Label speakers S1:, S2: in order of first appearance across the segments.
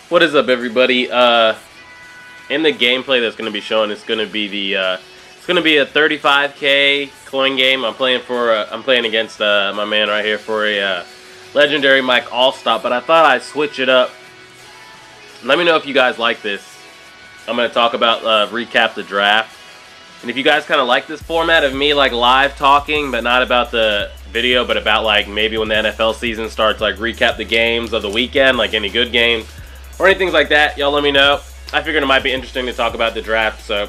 S1: What is up, everybody? In the gameplay that's going to be shown, it's going to be a 35K coin game. I'm playing against my man right here for a legendary Mike ALSTOTT, but I thought I'd switch it up. Let me know if you guys like this. I'm going to talk about recap the draft, and if you guys kind of like this format of me like live talking, but not about the video, but about like maybe when the NFL season starts, like recap the games of the weekend, like any good games or anything like that, y'all let me know. I figured it might be interesting to talk about the draft, so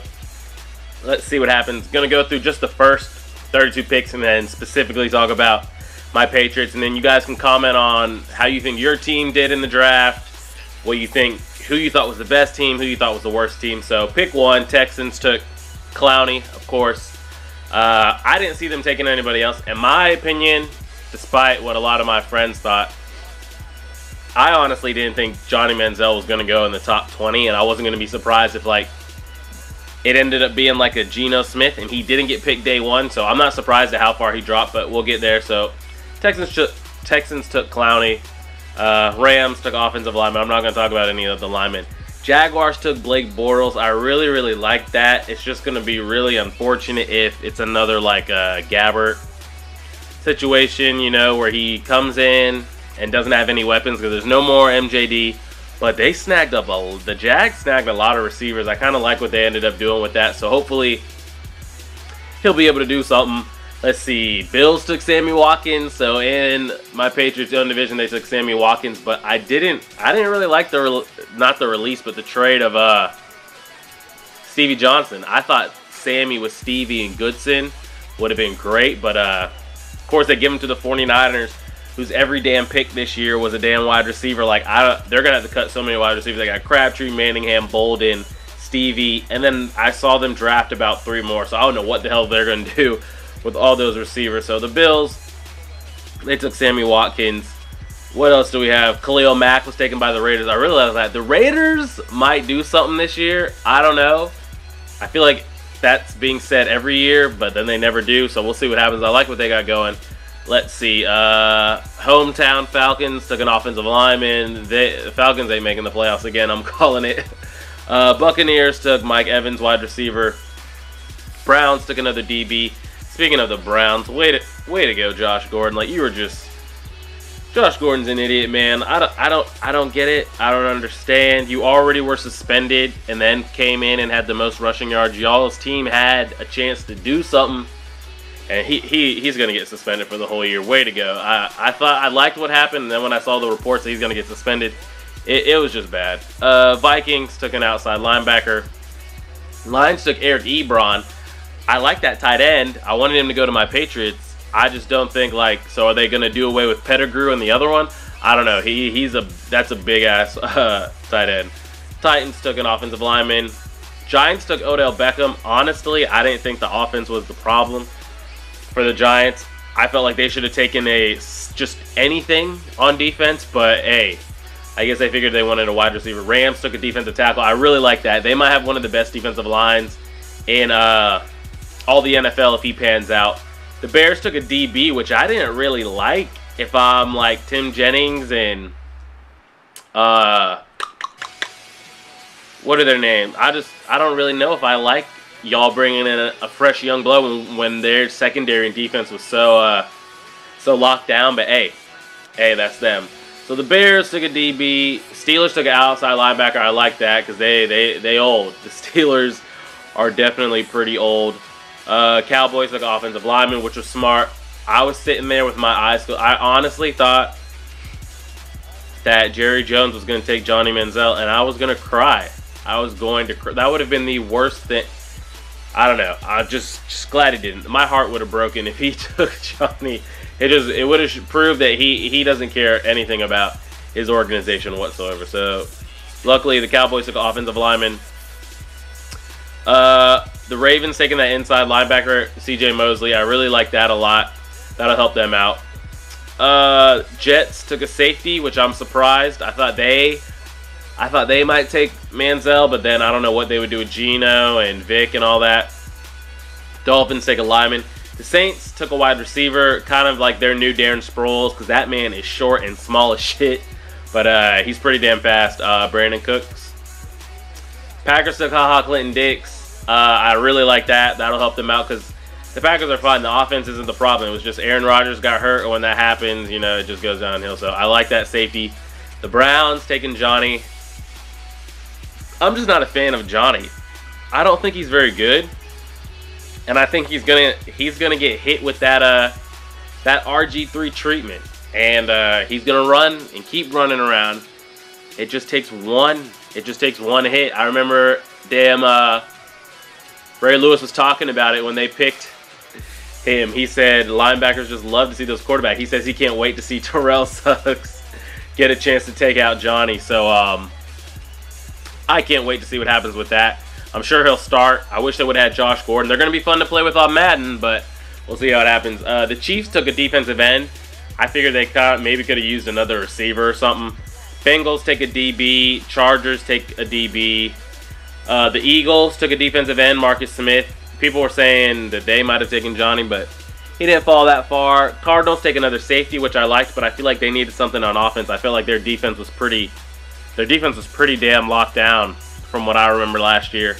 S1: let's see what happens. Gonna go through just the first 32 picks and then specifically talk about my Patriots, and then you guys can comment on how you think your team did in the draft, what you think, who you thought was the best team, who you thought was the worst team. So pick one. Texans took Clowney, of course. I didn't see them taking anybody else. In my opinion, despite what a lot of my friends thought, I honestly didn't think Johnny Manziel was going to go in the top 20, and I wasn't going to be surprised if like it ended up being like a Geno Smith and he didn't get picked day one, so I'm not surprised at how far he dropped, but we'll get there. So Texans took Clowney. Rams took offensive lineman. I'm not going to talk about any of the linemen. Jaguars took Blake Bortles. I really like that. It's just going to be really unfortunate if it's another like Gabbert situation, you know, where he comes in and doesn't have any weapons because there's no more MJD. But they snagged up the Jags snagged a lot of receivers. I kind of like what they ended up doing with that. So hopefully he'll be able to do something. Let's see. Bills took Sammy Watkins. So in my Patriots own division, they took Sammy Watkins. But I didn't really like not the release, but the trade of Stevie Johnson. I thought Sammy with Stevie and Goodson would have been great. But of course they give him to the 49ers. Whose every damn pick this year was a damn wide receiver. Like they're gonna have to cut so many wide receivers. They got Crabtree, Manningham, Bolden, Stevie, and then I saw them draft about 3 more. So I don't know what the hell they're gonna do with all those receivers. So the Bills, they took Sammy Watkins. What else do we have? Khalil Mack was taken by the Raiders. I really like that. The Raiders might do something this year. I don't know. I feel like that's being said every year, but then they never do. So we'll see what happens. I like what they got going. Let's see. Hometown Falcons took an offensive lineman. The Falcons ain't making the playoffs again. I'm calling it. Buccaneers took Mike Evans, wide receiver. Browns took another DB. Speaking of the Browns, way to go, Josh Gordon. Like, you were just, Josh Gordon's an idiot, man. I don't get it. I don't understand. You already were suspended and then came in and had the most rushing yards. Y'all's team had a chance to do something. And he's going to get suspended for the whole year. Way to go. I liked what happened, and then when I saw the reports that he's going to get suspended, it was just bad. Vikings took an outside linebacker. Lions took Eric Ebron. I like that tight end. I wanted him to go to my Patriots. I just don't think, like, so are they going to do away with Pettigrew and the other one? I don't know. That's a big-ass tight end. Titans took an offensive lineman. Giants took Odell Beckham. Honestly, I didn't think the offense was the problem. For the Giants, I felt like they should have taken just anything on defense, but hey, I guess they figured they wanted a wide receiver. Rams took a defensive tackle. I really like that. They might have one of the best defensive lines in all the NFL if he pans out. The Bears took a DB, which I didn't really like. If I'm like Tim Jennings and what are their names? I don't really know if I like y'all bringing in a fresh young blood when their secondary and defense was so locked down. But hey, that's them. So the Bears took a DB. Steelers took an outside linebacker. I like that because they old. The Steelers are definitely pretty old. Cowboys took offensive lineman, which was smart. I was sitting there with my eyes closed. I honestly thought that Jerry Jones was going to take Johnny Manziel, and I was going to cry. I was going to cry. That would have been the worst thing. I don't know. I'm just glad he didn't. My heart would have broken if he took Johnny. It would have proved that he doesn't care anything about his organization whatsoever. So luckily the Cowboys took offensive lineman. The Ravens taking that inside linebacker, C.J. Mosley. I really like that a lot. That'll help them out. Jets took a safety, which I'm surprised. I thought they might take Manziel, but then I don't know what they would do with Geno and Vic and all that. Dolphins take a lineman. The Saints took a wide receiver, kind of like their new Darren Sproles, because that man is short and small as shit. But he's pretty damn fast. Brandon Cooks. Packers took HaHa Clinton-Dix. I really like that. That'll help them out because the Packers are fine. The offense isn't the problem. It was just Aaron Rodgers got hurt, and when that happens, you know, it just goes downhill. So I like that safety. The Browns taking Johnny. I'm just not a fan of Johnny. I don't think he's very good, and I think he's gonna get hit with that RG3 treatment, and he's gonna run and keep running around. It just takes one. It just takes one hit. I remember Ray Lewis was talking about it when they picked him. He said linebackers just love to see those quarterbacks. He says he can't wait to see Terrell Suggs get a chance to take out Johnny. So I can't wait to see what happens with that. I'm sure he'll start. I wish they would have had Josh Gordon. They're going to be fun to play with on Madden, but we'll see how it happens. The Chiefs took a defensive end. I figured they maybe could have used another receiver or something. Bengals take a DB. Chargers take a DB. The Eagles took a defensive end, Marcus Smith. People were saying that they might have taken Johnny, but he didn't fall that far. Cardinals take another safety, which I liked, but I feel like they needed something on offense. I felt like their defense was pretty damn locked down from what I remember last year.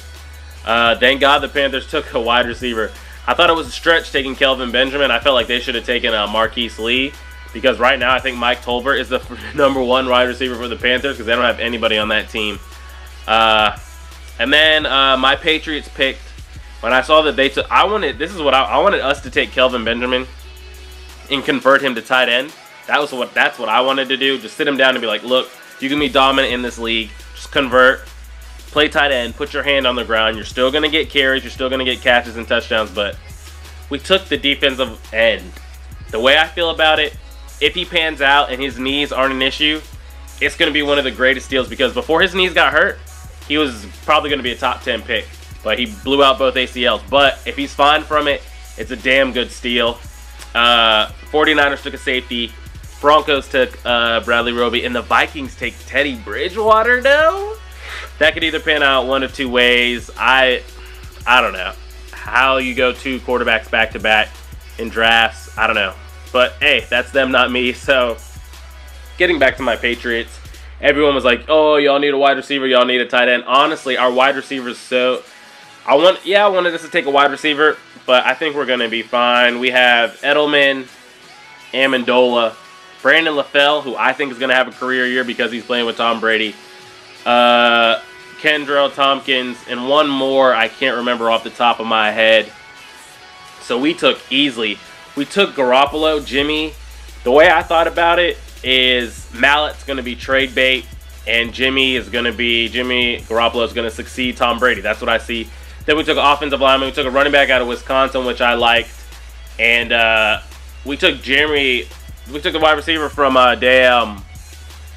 S1: Thank God the Panthers took a wide receiver. I thought it was a stretch taking Kelvin Benjamin. I felt like they should have taken Marquise Lee, because right now I think Mike Tolbert is the #1 wide receiver for the Panthers because they don't have anybody on that team. And then my Patriots picked, when I saw that they took, I wanted us to take Kelvin Benjamin and convert him to tight end. That's what I wanted to do. Just sit him down and be like, look, you can be dominant in this league. Just convert, play tight end, put your hand on the ground. You're still gonna get carries, you're still gonna get catches and touchdowns, but we took the defensive end. The way I feel about it, if he pans out and his knees aren't an issue, it's gonna be one of the greatest steals, because before his knees got hurt, he was probably going to be a top 10 pick, but he blew out both ACLs. But if he's fine from it, it's a damn good steal. 49ers took a safety. Broncos took Bradley Roby. And the Vikings take Teddy Bridgewater, though? That could either pan out one of two ways. I don't know how you go 2 quarterbacks back-to-back in drafts. I don't know. But, hey, that's them, not me. So, getting back to my Patriots. Everyone was like, oh, y'all need a wide receiver, y'all need a tight end. Honestly, our wide receivers, so I wanted us to take a wide receiver, but I think we're going to be fine. We have Edelman, Amendola, Brandon LaFell, who I think is going to have a career year because he's playing with Tom Brady, Kendrell Tompkins, and one more I can't remember off the top of my head. So we took Garoppolo, Jimmy. The way I thought about it is Mallett's going to be trade bait, and Jimmy Garoppolo is going to succeed Tom Brady. That's what I see. Then we took an offensive lineman. We took a running back out of Wisconsin, which I liked. And we took the wide receiver from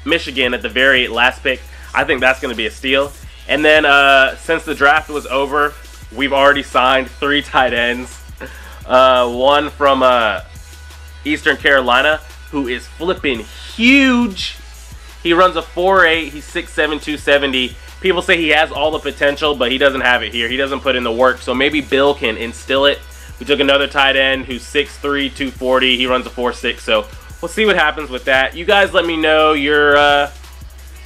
S1: Michigan at the very last pick. I think that's going to be a steal. And then since the draft was over, we've already signed 3 tight ends. One from Eastern Carolina, who is flipping huge. He runs a 4.8. He's 6'7", 270. People say he has all the potential, but he doesn't have it here. He doesn't put in the work, so maybe Bill can instill it. We took another tight end who's 6'3", 240. He runs a 4.6, so we'll see what happens with that. You guys let me know your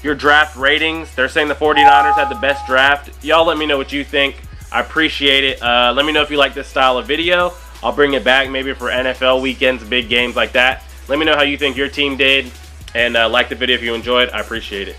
S1: draft ratings. They're saying the 49ers had the best draft. Y'all let me know what you think. I appreciate it. Let me know if you like this style of video. I'll bring it back maybe for NFL weekends, big games like that. Let me know how you think your team did, and like the video if you enjoyed. I appreciate it.